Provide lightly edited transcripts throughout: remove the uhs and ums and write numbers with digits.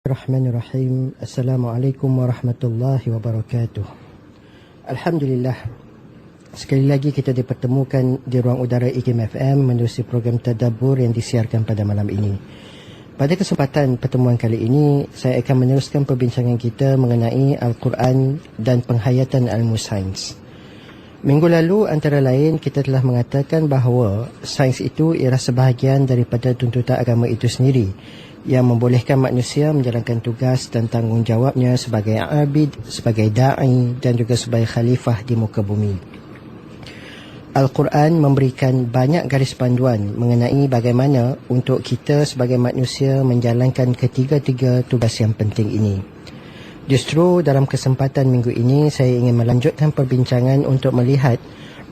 Bismillahirrahmanirrahim. Assalamualaikum warahmatullahi wabarakatuh. Alhamdulillah, sekali lagi kita dipertemukan di ruang udara IKIM FM menerusi program Tadabbur yang disiarkan pada malam ini. Pada kesempatan pertemuan kali ini, saya akan meneruskan perbincangan kita mengenai Al-Quran dan penghayatan ilmu sains. Minggu lalu antara lain kita telah mengatakan bahawa sains itu ialah sebahagian daripada tuntutan agama itu sendiri yang membolehkan manusia menjalankan tugas dan tanggungjawabnya sebagai abid, sebagai da'i dan juga sebagai khalifah di muka bumi. Al-Quran memberikan banyak garis panduan mengenai bagaimana untuk kita sebagai manusia menjalankan ketiga-tiga tugas yang penting ini. Justru dalam kesempatan minggu ini saya ingin melanjutkan perbincangan untuk melihat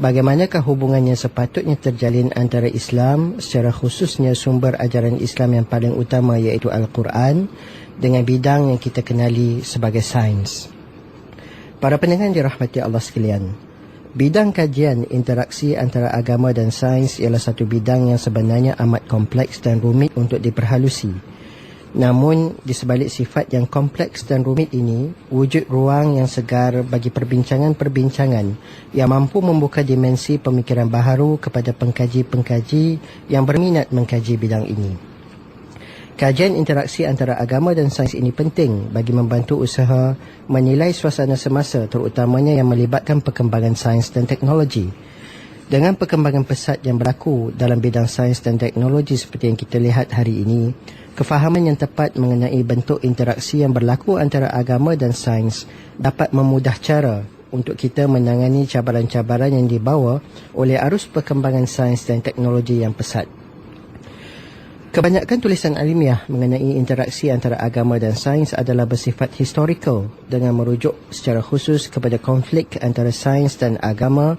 bagaimanakah hubungan yang sepatutnya terjalin antara Islam, secara khususnya sumber ajaran Islam yang paling utama iaitu Al-Quran, dengan bidang yang kita kenali sebagai sains. Para pendengar dirahmati Allah sekalian, bidang kajian interaksi antara agama dan sains ialah satu bidang yang sebenarnya amat kompleks dan rumit untuk diperhalusi. Namun, di sebalik sifat yang kompleks dan rumit ini, wujud ruang yang segar bagi perbincangan-perbincangan yang mampu membuka dimensi pemikiran baharu kepada pengkaji-pengkaji yang berminat mengkaji bidang ini. Kajian interaksi antara agama dan sains ini penting bagi membantu usaha menilai suasana semasa, terutamanya yang melibatkan perkembangan sains dan teknologi. Dengan perkembangan pesat yang berlaku dalam bidang sains dan teknologi seperti yang kita lihat hari ini, kefahaman yang tepat mengenai bentuk interaksi yang berlaku antara agama dan sains dapat memudah cara untuk kita menangani cabaran-cabaran yang dibawa oleh arus perkembangan sains dan teknologi yang pesat. Kebanyakan tulisan ilmiah mengenai interaksi antara agama dan sains adalah bersifat historical dengan merujuk secara khusus kepada konflik antara sains dan agama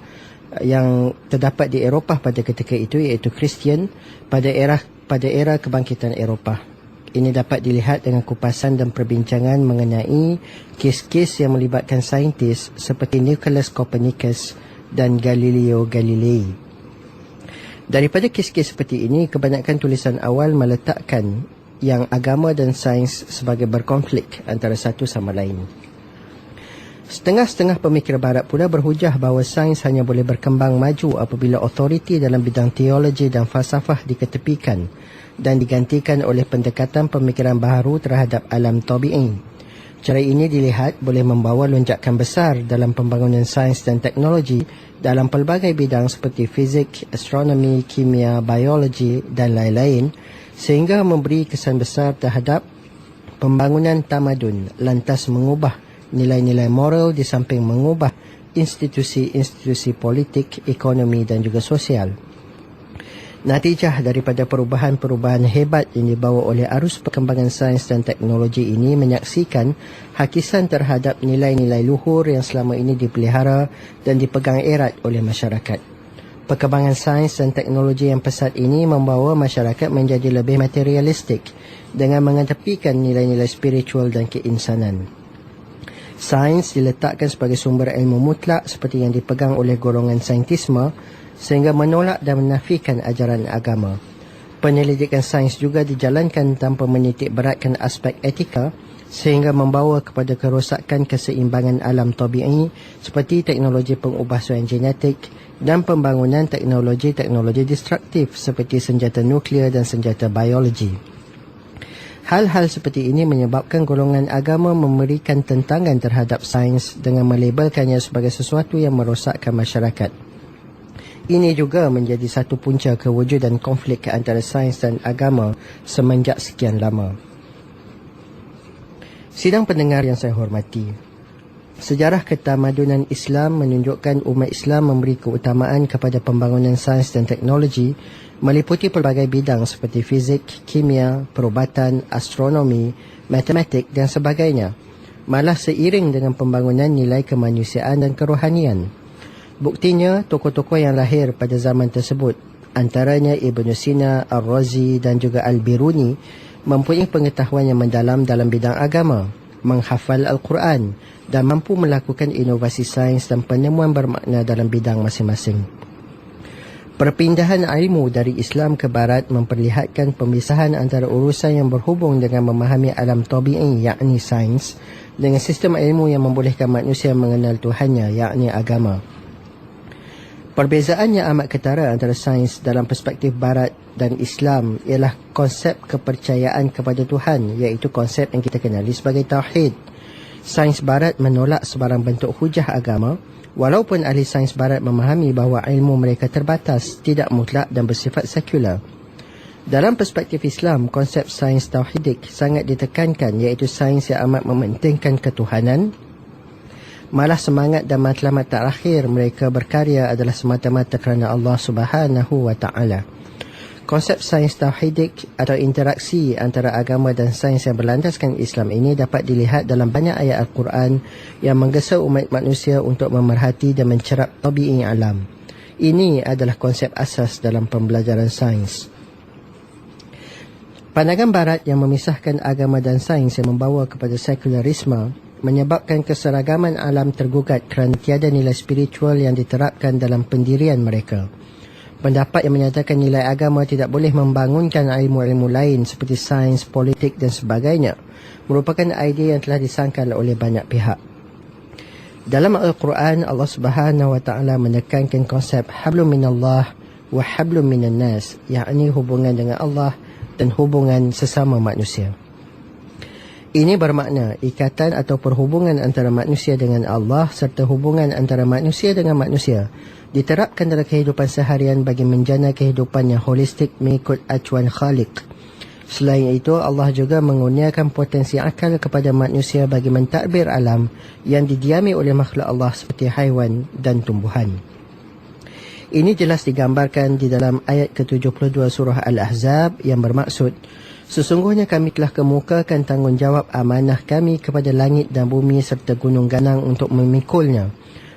yang terdapat di Eropah pada ketika itu, iaitu Kristian pada era kebangkitan Eropah. Ini dapat dilihat dengan kupasan dan perbincangan mengenai kes-kes yang melibatkan saintis seperti Nicholas Copernicus dan Galileo Galilei. Daripada kes-kes seperti ini, kebanyakan tulisan awal meletakkan yang agama dan sains sebagai berkonflik antara satu sama lain. Setengah-setengah pemikir barat pula berhujah bahawa sains hanya boleh berkembang maju apabila otoriti dalam bidang teologi dan falsafah diketepikan dan digantikan oleh pendekatan pemikiran baharu terhadap alam tabi'i. Cara ini dilihat boleh membawa lonjakan besar dalam pembangunan sains dan teknologi dalam pelbagai bidang seperti fizik, astronomi, kimia, biologi dan lain-lain, sehingga memberi kesan besar terhadap pembangunan tamadun, lantas mengubah nilai-nilai moral di samping mengubah institusi-institusi politik, ekonomi dan juga sosial. Natijah daripada perubahan-perubahan hebat yang dibawa oleh arus perkembangan sains dan teknologi ini menyaksikan hakisan terhadap nilai-nilai luhur yang selama ini dipelihara dan dipegang erat oleh masyarakat. Perkembangan sains dan teknologi yang pesat ini membawa masyarakat menjadi lebih materialistik dengan mengetepikan nilai-nilai spiritual dan keinsanan. Sains diletakkan sebagai sumber ilmu mutlak seperti yang dipegang oleh golongan saintisme sehingga menolak dan menafikan ajaran agama. Penyelidikan sains juga dijalankan tanpa menitik beratkan aspek etika sehingga membawa kepada kerosakan keseimbangan alam tabi'i seperti teknologi pengubahsuaian genetik dan pembangunan teknologi-teknologi destruktif seperti senjata nuklear dan senjata biologi. Hal-hal seperti ini menyebabkan golongan agama memberikan tentangan terhadap sains dengan melabelkannya sebagai sesuatu yang merosakkan masyarakat. Ini juga menjadi satu punca kewujudan konflik antara sains dan agama semenjak sekian lama. Sidang pendengar yang saya hormati, sejarah ketamadunan Islam menunjukkan umat Islam memberi keutamaan kepada pembangunan sains dan teknologi meliputi pelbagai bidang seperti fizik, kimia, perubatan, astronomi, matematik dan sebagainya. Malah seiring dengan pembangunan nilai kemanusiaan dan kerohanian. Buktinya, tokoh-tokoh yang lahir pada zaman tersebut, antaranya Ibn Sina, Al-Razi dan juga Al-Biruni, mempunyai pengetahuan yang mendalam dalam bidang agama, menghafal Al-Quran dan mampu melakukan inovasi sains dan penemuan bermakna dalam bidang masing-masing. Perpindahan ilmu dari Islam ke Barat memperlihatkan pemisahan antara urusan yang berhubung dengan memahami alam tabi'i yakni sains dengan sistem ilmu yang membolehkan manusia mengenal Tuhannya yakni agama. Perbezaan yang amat ketara antara sains dalam perspektif Barat dan Islam ialah konsep kepercayaan kepada Tuhan, iaitu konsep yang kita kenali sebagai Tauhid. Sains Barat menolak sebarang bentuk hujah agama, walaupun ahli sains Barat memahami bahawa ilmu mereka terbatas, tidak mutlak dan bersifat sekular. Dalam perspektif Islam, konsep sains tauhidik sangat ditekankan, iaitu sains yang amat mementingkan ketuhanan. Malah semangat dan matlamat terakhir mereka berkarya adalah semata-mata kerana Allah Subhanahu wa Ta'ala. Konsep sains tauhidik atau interaksi antara agama dan sains yang berlandaskan Islam ini dapat dilihat dalam banyak ayat Al-Quran yang menggesa umat manusia untuk memerhati dan mencerap tabi'i alam. Ini adalah konsep asas dalam pembelajaran sains. Pandangan Barat yang memisahkan agama dan sains yang membawa kepada sekularisme menyebabkan keseragaman alam tergugat kerana tiada nilai spiritual yang diterapkan dalam pendirian mereka. Pendapat yang menyatakan nilai agama tidak boleh membangunkan ilmu-ilmu lain seperti sains, politik dan sebagainya merupakan idea yang telah disangkal oleh banyak pihak. Dalam Al-Quran, Allah Subhanahu wa Ta'ala menekankan konsep hablum minallah wa hablum minan nas, yakni hubungan dengan Allah dan hubungan sesama manusia. Ini bermakna ikatan atau perhubungan antara manusia dengan Allah serta hubungan antara manusia dengan manusia diterapkan dalam kehidupan seharian bagi menjana kehidupan yang holistik mengikut acuan Khaliq. Selain itu, Allah juga mengurniakan potensi akal kepada manusia bagi mentadbir alam yang didiami oleh makhluk Allah seperti haiwan dan tumbuhan. Ini jelas digambarkan di dalam ayat ke-72 surah Al-Ahzab yang bermaksud, sesungguhnya kami telah kemukakan tanggungjawab amanah kami kepada langit dan bumi serta gunung ganang untuk memikulnya.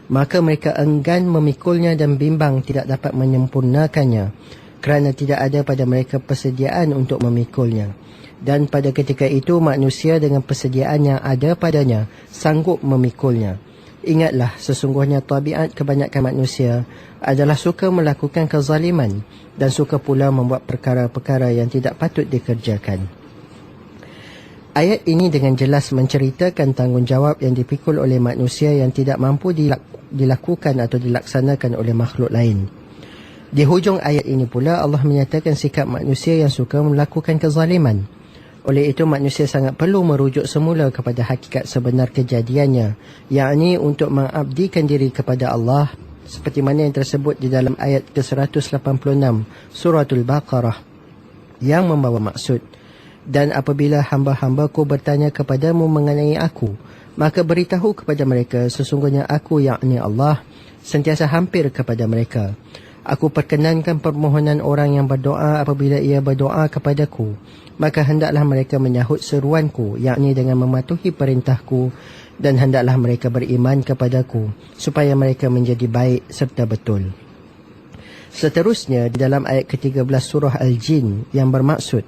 Maka mereka enggan memikulnya dan bimbang tidak dapat menyempurnakannya kerana tidak ada pada mereka persediaan untuk memikulnya. Dan pada ketika itu manusia dengan persediaan yang ada padanya sanggup memikulnya. Ingatlah, sesungguhnya tabiat kebanyakan manusia adalah suka melakukan kezaliman dan suka pula membuat perkara-perkara yang tidak patut dikerjakan. Ayat ini dengan jelas menceritakan tanggungjawab yang dipikul oleh manusia yang tidak mampu dilakukan atau dilaksanakan oleh makhluk lain. Di hujung ayat ini pula Allah menyatakan sikap manusia yang suka melakukan kezaliman. Oleh itu manusia sangat perlu merujuk semula kepada hakikat sebenar kejadiannya, yakni untuk mengabdikan diri kepada Allah seperti mana yang tersebut di dalam ayat ke-186 Suratul Baqarah yang membawa maksud, dan apabila hamba-hambaku bertanya kepadamu mengenai aku, maka beritahu kepada mereka sesungguhnya aku yakni Allah sentiasa hampir kepada mereka. Aku perkenankan permohonan orang yang berdoa apabila ia berdoa kepadaku, maka hendaklah mereka menyahut seruanku, yakni dengan mematuhi perintahku, dan hendaklah mereka beriman kepadaku, supaya mereka menjadi baik serta betul. Seterusnya di dalam ayat ke-13 surah Al-Jin yang bermaksud,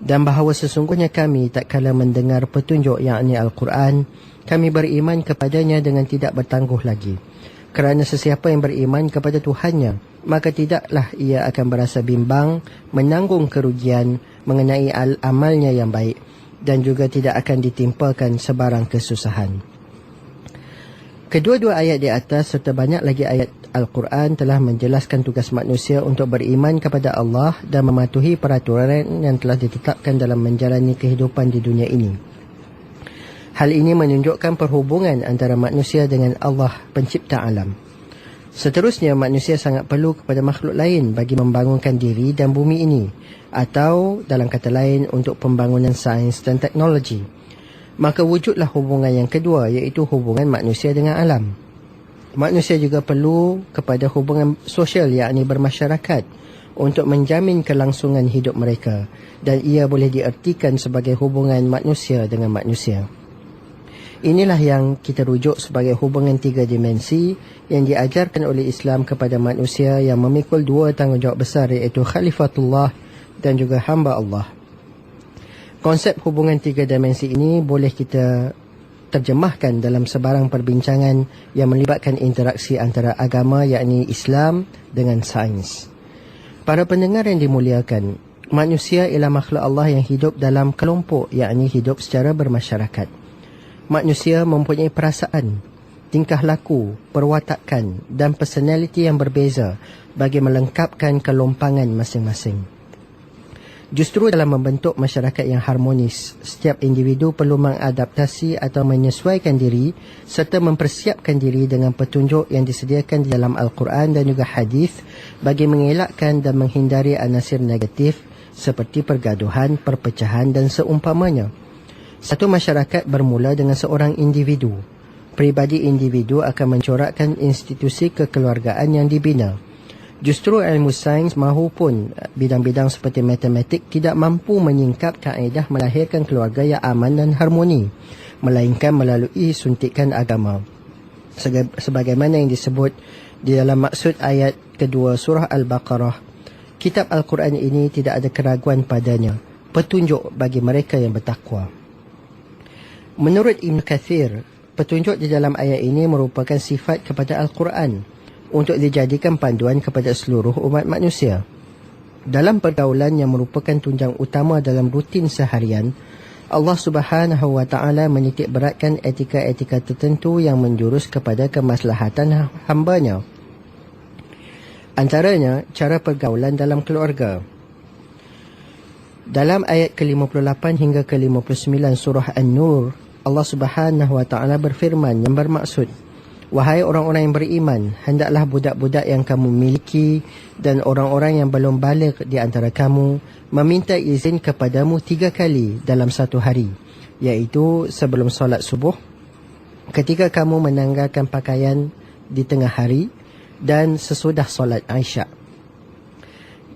dan bahawa sesungguhnya kami tak kala mendengar petunjuk yakni Al-Quran, kami beriman kepadanya dengan tidak bertangguh lagi. Kerana sesiapa yang beriman kepada Tuhannya, maka tidaklah ia akan berasa bimbang, menanggung kerugian mengenai amalnya yang baik, dan juga tidak akan ditimpakan sebarang kesusahan. Kedua-dua ayat di atas serta banyak lagi ayat Al-Quran telah menjelaskan tugas manusia untuk beriman kepada Allah dan mematuhi peraturan yang telah ditetapkan dalam menjalani kehidupan di dunia ini. Hal ini menunjukkan perhubungan antara manusia dengan Allah pencipta alam. Seterusnya, manusia sangat perlu kepada makhluk lain bagi membangunkan diri dan bumi ini, atau dalam kata lain untuk pembangunan sains dan teknologi. Maka wujudlah hubungan yang kedua, iaitu hubungan manusia dengan alam. Manusia juga perlu kepada hubungan sosial, yakni bermasyarakat, untuk menjamin kelangsungan hidup mereka, dan ia boleh diertikan sebagai hubungan manusia dengan manusia. Inilah yang kita rujuk sebagai hubungan tiga dimensi yang diajarkan oleh Islam kepada manusia yang memikul dua tanggungjawab besar, iaitu Khalifatullah dan juga hamba Allah. Konsep hubungan tiga dimensi ini boleh kita terjemahkan dalam sebarang perbincangan yang melibatkan interaksi antara agama yakni Islam dengan sains. Para pendengar yang dimuliakan, manusia ialah makhluk Allah yang hidup dalam kelompok, yakni hidup secara bermasyarakat. Manusia mempunyai perasaan, tingkah laku, perwatakan dan personaliti yang berbeza bagi melengkapkan kelompangan masing-masing. Justru dalam membentuk masyarakat yang harmonis, setiap individu perlu mengadaptasi atau menyesuaikan diri serta mempersiapkan diri dengan petunjuk yang disediakan di dalam Al-Quran dan juga hadis bagi mengelakkan dan menghindari anasir negatif seperti pergaduhan, perpecahan dan seumpamanya. Satu masyarakat bermula dengan seorang individu. Pribadi individu akan mencorakkan institusi kekeluargaan yang dibina. Justru ilmu sains mahupun bidang-bidang seperti matematik tidak mampu menyingkap kaedah melahirkan keluarga yang aman dan harmoni, melainkan melalui suntikan agama. Sebagaimana yang disebut di dalam maksud ayat kedua surah Al-Baqarah, kitab Al-Quran ini tidak ada keraguan padanya, petunjuk bagi mereka yang bertakwa. Menurut Ibn Kathir, petunjuk di dalam ayat ini merupakan sifat kepada Al-Quran untuk dijadikan panduan kepada seluruh umat manusia. Dalam pergaulan yang merupakan tunjang utama dalam rutin seharian, Allah Subhanahu wa Ta'ala menitik beratkan etika-etika tertentu yang menjurus kepada kemaslahatan hambanya. Antaranya, cara pergaulan dalam keluarga. Dalam ayat ke-58 hingga ke-59 surah An-Nur, Allah Subhanahu wa Ta'ala berfirman yang bermaksud, "Wahai orang-orang yang beriman, hendaklah budak-budak yang kamu miliki dan orang-orang yang belum baligh di antara kamu meminta izin kepadamu 3 kali dalam satu hari, iaitu sebelum solat subuh, ketika kamu menanggalkan pakaian di tengah hari dan sesudah solat Isya."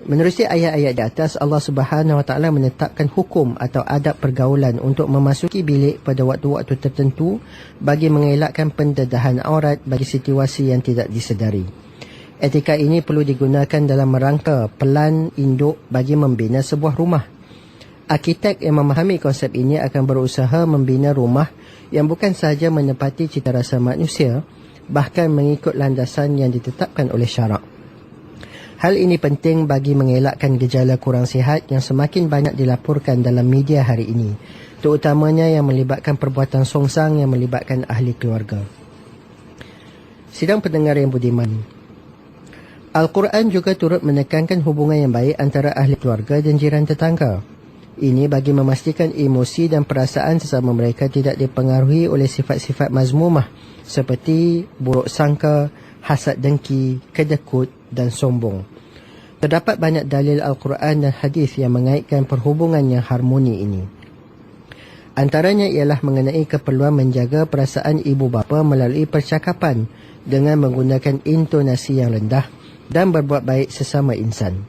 Menerusi ayat-ayat di atas, Allah Subhanahu wa Ta'ala menetapkan hukum atau adab pergaulan untuk memasuki bilik pada waktu-waktu tertentu bagi mengelakkan pendedahan aurat bagi situasi yang tidak disedari. Etika ini perlu digunakan dalam rangka pelan induk bagi membina sebuah rumah. Arkitek yang memahami konsep ini akan berusaha membina rumah yang bukan sahaja menepati cita rasa manusia, bahkan mengikut landasan yang ditetapkan oleh syarak. Hal ini penting bagi mengelakkan gejala kurang sihat yang semakin banyak dilaporkan dalam media hari ini, terutamanya yang melibatkan perbuatan songsang yang melibatkan ahli keluarga. Sidang pendengar yang budiman, Al-Quran juga turut menekankan hubungan yang baik antara ahli keluarga dan jiran tetangga. Ini bagi memastikan emosi dan perasaan sesama mereka tidak dipengaruhi oleh sifat-sifat mazmumah seperti buruk sangka, hasad dengki, kedekut dan sombong. Terdapat banyak dalil Al-Quran dan hadis yang mengaitkan perhubungan yang harmoni ini. Antaranya ialah mengenai keperluan menjaga perasaan ibu bapa melalui percakapan dengan menggunakan intonasi yang rendah dan berbuat baik sesama insan.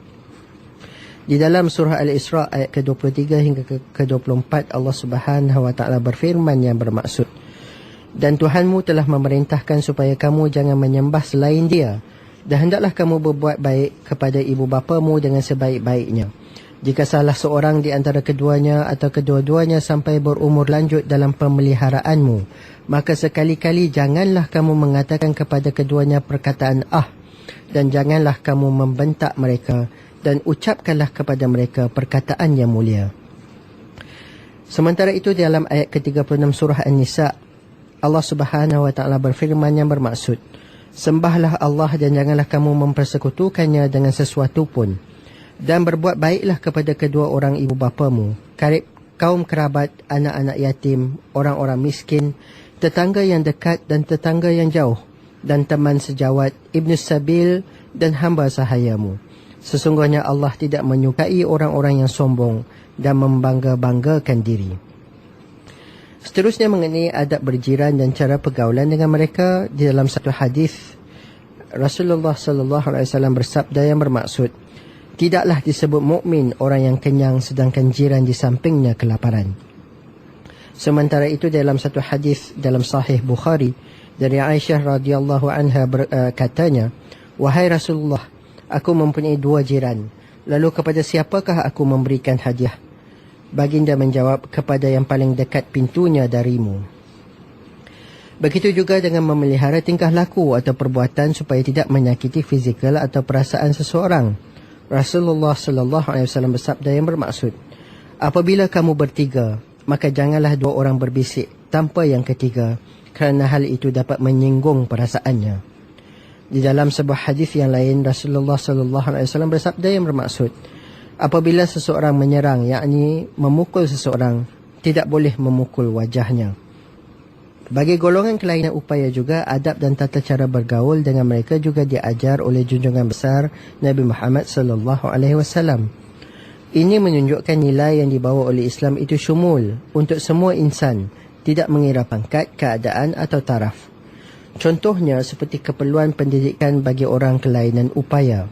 Di dalam surah Al-Isra ayat ke-23 hingga ke-24, Allah Subhanahu wa Ta'ala berfirman yang bermaksud, "Dan Tuhanmu telah memerintahkan supaya kamu jangan menyembah selain Dia, dan hendaklah kamu berbuat baik kepada ibu bapamu dengan sebaik-baiknya. Jika salah seorang di antara keduanya atau kedua-duanya sampai berumur lanjut dalam pemeliharaanmu, maka sekali-kali janganlah kamu mengatakan kepada keduanya perkataan dan janganlah kamu membentak mereka, dan ucapkanlah kepada mereka perkataan yang mulia." Sementara itu dalam ayat ke-36 surah An-Nisa, Allah Subhanahu wa Ta'ala berfirman yang bermaksud, "Sembahlah Allah dan janganlah kamu mempersekutukannya dengan sesuatu pun, dan berbuat baiklah kepada kedua orang ibu bapamu, karib kaum kerabat, anak-anak yatim, orang-orang miskin, tetangga yang dekat dan tetangga yang jauh, dan teman sejawat, ibnu sabil dan hamba sahayamu. Sesungguhnya Allah tidak menyukai orang-orang yang sombong dan membangga-banggakan diri." Seterusnya mengenai adab berjiran dan cara pergaulan dengan mereka, di dalam satu hadis Rasulullah sallallahu alaihi wasallam bersabda yang bermaksud, "Tidaklah disebut mukmin orang yang kenyang sedangkan jiran di sampingnya kelaparan." Sementara itu dalam satu hadis dalam Sahih Bukhari dari Aisyah radhiyallahu anha katanya, "Wahai Rasulullah, aku mempunyai 2 jiran. Lalu kepada siapakah aku memberikan hadiah?" Baginda menjawab, "Kepada yang paling dekat pintunya darimu." Begitu juga dengan memelihara tingkah laku atau perbuatan supaya tidak menyakiti fizikal atau perasaan seseorang. Rasulullah sallallahu alaihi wasallam bersabda yang bermaksud, apabila kamu bertiga, maka janganlah dua orang berbisik tanpa yang ketiga, kerana hal itu dapat menyinggung perasaannya. Di dalam sebuah hadis yang lain, Rasulullah sallallahu alaihi wasallam bersabda yang bermaksud, apabila seseorang menyerang, yakni memukul seseorang, tidak boleh memukul wajahnya. Bagi golongan kelainan upaya juga, adab dan tata cara bergaul dengan mereka juga diajar oleh junjungan besar Nabi Muhammad sallallahu alaihi wasallam. Ini menunjukkan nilai yang dibawa oleh Islam itu syumul untuk semua insan, tidak mengira pangkat, keadaan atau taraf. Contohnya seperti keperluan pendidikan bagi orang kelainan upaya.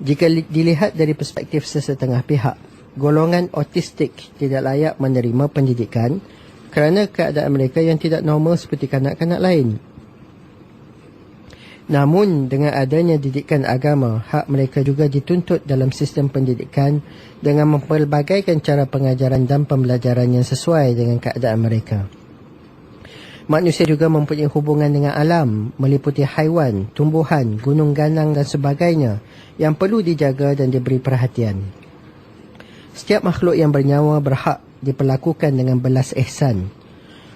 Jika dilihat dari perspektif sesetengah pihak, golongan autistik tidak layak menerima pendidikan kerana keadaan mereka yang tidak normal seperti kanak-kanak lain. Namun, dengan adanya didikan agama, hak mereka juga dituntut dalam sistem pendidikan dengan mempelbagaikan cara pengajaran dan pembelajaran yang sesuai dengan keadaan mereka. Manusia juga mempunyai hubungan dengan alam, meliputi haiwan, tumbuhan, gunung ganang dan sebagainya yang perlu dijaga dan diberi perhatian. Setiap makhluk yang bernyawa berhak diperlakukan dengan belas ihsan.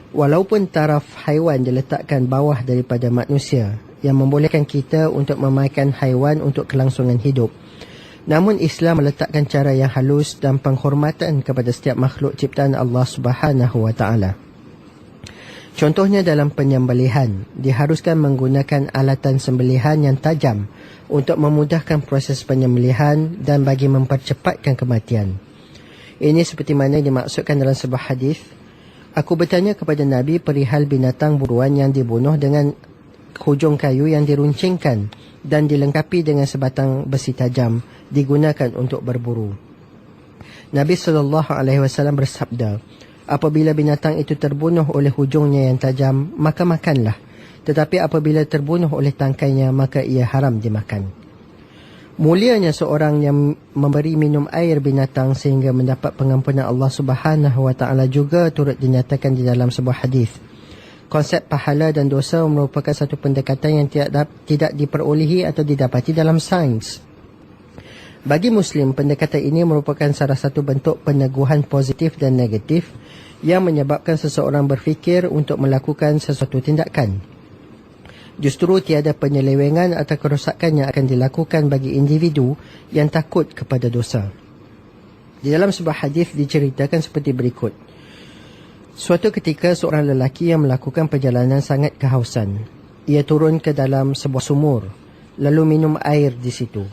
Walaupun taraf haiwan diletakkan bawah daripada manusia, yang membolehkan kita untuk memakan haiwan untuk kelangsungan hidup, namun Islam meletakkan cara yang halus dan penghormatan kepada setiap makhluk ciptaan Allah Subhanahu wa taala. Contohnya dalam penyembelihan, diharuskan menggunakan alatan sembelihan yang tajam untuk memudahkan proses penyembelihan dan bagi mempercepatkan kematian. Ini seperti mana dimaksudkan dalam sebuah hadis, aku bertanya kepada Nabi perihal binatang buruan yang dibunuh dengan hujung kayu yang diruncingkan dan dilengkapi dengan sebatang besi tajam digunakan untuk berburu. Nabi SAW bersabda, apabila binatang itu terbunuh oleh hujungnya yang tajam, maka makanlah. Tetapi apabila terbunuh oleh tangkainya, maka ia haram dimakan. Mulianya seorang yang memberi minum air binatang sehingga mendapat pengampunan Allah Subhanahu wa taala juga turut dinyatakan di dalam sebuah hadis. Konsep pahala dan dosa merupakan satu pendekatan yang tidak diperolehi atau didapati dalam sains. Bagi Muslim, pendekatan ini merupakan salah satu bentuk peneguhan positif dan negatif yang menyebabkan seseorang berfikir untuk melakukan sesuatu tindakan. Justru tiada penyelewengan atau kerosakan yang akan dilakukan bagi individu yang takut kepada dosa. Di dalam sebuah hadis diceritakan seperti berikut. Suatu ketika seorang lelaki yang melakukan perjalanan sangat kehausan. Ia turun ke dalam sebuah sumur, lalu minum air di situ.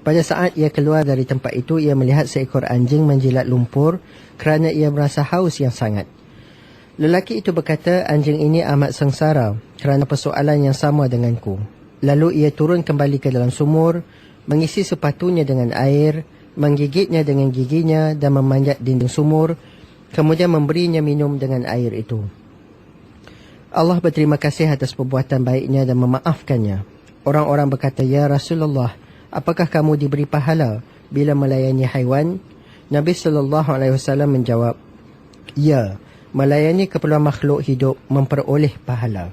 Pada saat ia keluar dari tempat itu, ia melihat seekor anjing menjilat lumpur kerana ia merasa haus yang sangat. Lelaki itu berkata, anjing ini amat sengsara kerana persoalan yang sama denganku. Lalu ia turun kembali ke dalam sumur, mengisi sepatunya dengan air, menggigitnya dengan giginya dan memanjat dinding sumur, kemudian memberinya minum dengan air itu. Allah berterima kasih atas perbuatan baiknya dan memaafkannya. Orang-orang berkata, ya Rasulullah, apakah kamu diberi pahala bila melayani haiwan? Nabi SAW menjawab, ya, melayani keperluan makhluk hidup memperoleh pahala.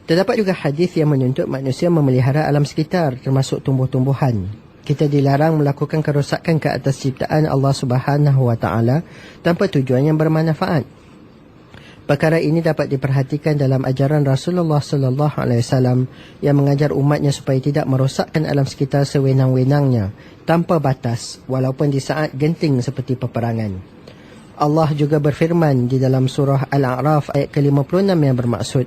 Terdapat juga hadis yang menuntut manusia memelihara alam sekitar termasuk tumbuh-tumbuhan. Kita dilarang melakukan kerosakan ke atas ciptaan Allah Subhanahu wa taala tanpa tujuan yang bermanfaat. Perkara ini dapat diperhatikan dalam ajaran Rasulullah sallallahu alaihi wasallam yang mengajar umatnya supaya tidak merosakkan alam sekitar sewenang-wenangnya tanpa batas walaupun di saat genting seperti peperangan. Allah juga berfirman di dalam surah Al-A'raf ayat ke-56 yang bermaksud,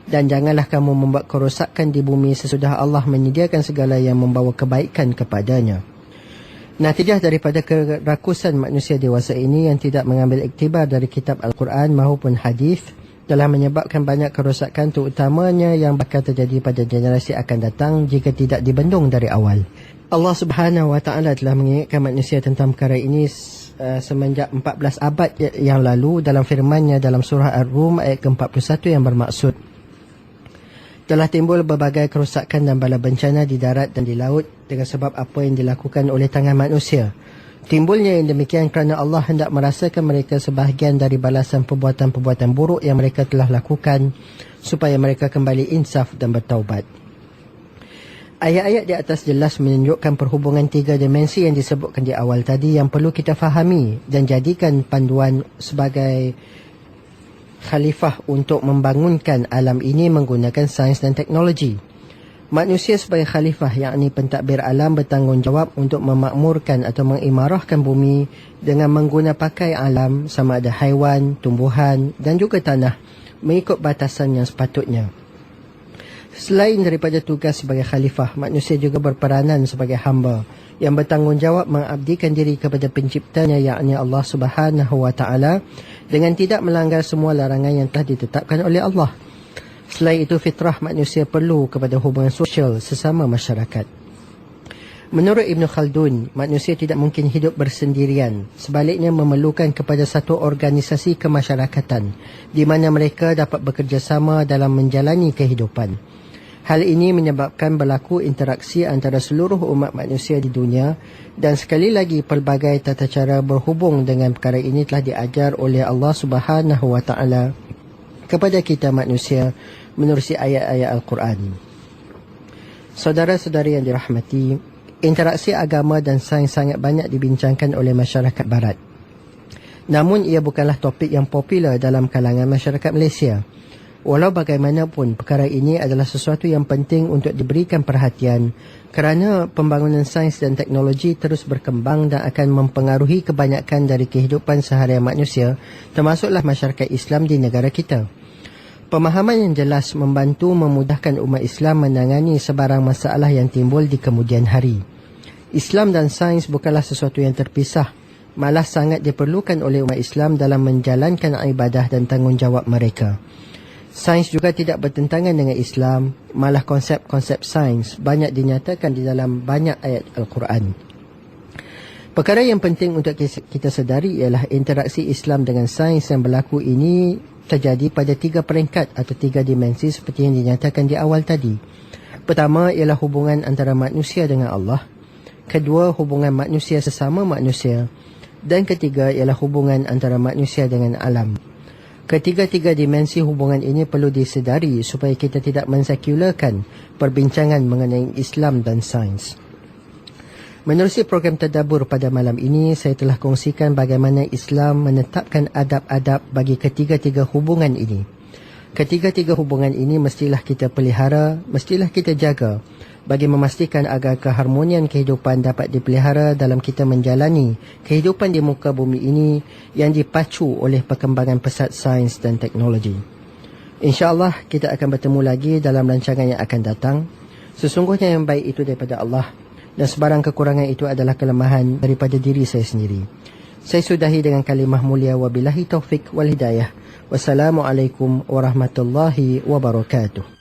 dan janganlah kamu membuat kerosakan di bumi sesudah Allah menyediakan segala yang membawa kebaikan kepadanya. Natijah daripada kerakusan manusia dewasa ini yang tidak mengambil iktibar dari kitab Al-Quran maupun hadis telah menyebabkan banyak kerosakan, terutamanya yang bakal terjadi pada generasi akan datang jika tidak dibendung dari awal. Allah Subhanahu wa taala telah mengingatkan manusia tentang perkara ini semenjak 14 abad yang lalu dalam firman-Nya dalam surah Ar-Rum ayat ke-41 yang bermaksud, telah timbul berbagai kerosakan dan bala bencana di darat dan di laut dengan sebab apa yang dilakukan oleh tangan manusia. Timbulnya yang demikian kerana Allah hendak merasakan mereka sebahagian dari balasan perbuatan-perbuatan buruk yang mereka telah lakukan supaya mereka kembali insaf dan bertaubat. Ayat-ayat di atas jelas menunjukkan perhubungan tiga dimensi yang disebutkan di awal tadi yang perlu kita fahami dan jadikan panduan sebagai khalifah untuk membangunkan alam ini menggunakan sains dan teknologi. Manusia sebagai khalifah, yakni pentadbir alam, bertanggungjawab untuk memakmurkan atau mengimarahkan bumi dengan mengguna pakai alam sama ada haiwan, tumbuhan dan juga tanah mengikut batasan yang sepatutnya. Selain daripada tugas sebagai khalifah, manusia juga berperanan sebagai hamba yang bertanggungjawab mengabdikan diri kepada penciptanya, yakni Allah Subhanahu wa taala, dengan tidak melanggar semua larangan yang telah ditetapkan oleh Allah. Selain itu, fitrah manusia perlu kepada hubungan sosial sesama masyarakat. Menurut Ibn Khaldun, manusia tidak mungkin hidup bersendirian. Sebaliknya, memerlukan kepada satu organisasi kemasyarakatan di mana mereka dapat bekerjasama dalam menjalani kehidupan. Hal ini menyebabkan berlaku interaksi antara seluruh umat manusia di dunia, dan sekali lagi pelbagai tata cara berhubung dengan perkara ini telah diajar oleh Allah Subhanahu wa taala kepada kita manusia menerusi ayat-ayat Al-Quran. Saudara-saudari yang dirahmati, interaksi agama dan sains sangat banyak dibincangkan oleh masyarakat barat. Namun ia bukanlah topik yang popular dalam kalangan masyarakat Malaysia. Walau bagaimanapun, perkara ini adalah sesuatu yang penting untuk diberikan perhatian kerana pembangunan sains dan teknologi terus berkembang dan akan mempengaruhi kebanyakan dari kehidupan seharian manusia, termasuklah masyarakat Islam di negara kita. Pemahaman yang jelas membantu memudahkan umat Islam menangani sebarang masalah yang timbul di kemudian hari. Islam dan sains bukanlah sesuatu yang terpisah, malah sangat diperlukan oleh umat Islam dalam menjalankan ibadah dan tanggungjawab mereka. Sains juga tidak bertentangan dengan Islam, malah konsep-konsep sains banyak dinyatakan di dalam banyak ayat Al-Quran. Perkara yang penting untuk kita sedari ialah interaksi Islam dengan sains yang berlaku ini terjadi pada tiga peringkat atau tiga dimensi seperti yang dinyatakan di awal tadi. Pertama ialah hubungan antara manusia dengan Allah. Kedua, hubungan manusia sesama manusia. Dan ketiga ialah hubungan antara manusia dengan alam. Ketiga-tiga dimensi hubungan ini perlu disedari supaya kita tidak mensekularkan perbincangan mengenai Islam dan sains. Menerusi program tadabbur pada malam ini, saya telah kongsikan bagaimana Islam menetapkan adab-adab bagi ketiga-tiga hubungan ini. Ketiga-tiga hubungan ini mestilah kita pelihara, mestilah kita jaga bagi memastikan agar keharmonian kehidupan dapat dipelihara dalam kita menjalani kehidupan di muka bumi ini yang dipacu oleh perkembangan pesat sains dan teknologi. InsyaAllah kita akan bertemu lagi dalam rancangan yang akan datang. Sesungguhnya yang baik itu daripada Allah, dan sebarang kekurangan itu adalah kelemahan daripada diri saya sendiri. Saya sudahi dengan kalimah mulia, wabillahi taufik wal hidayah. Wassalamualaikum warahmatullahi wabarakatuh.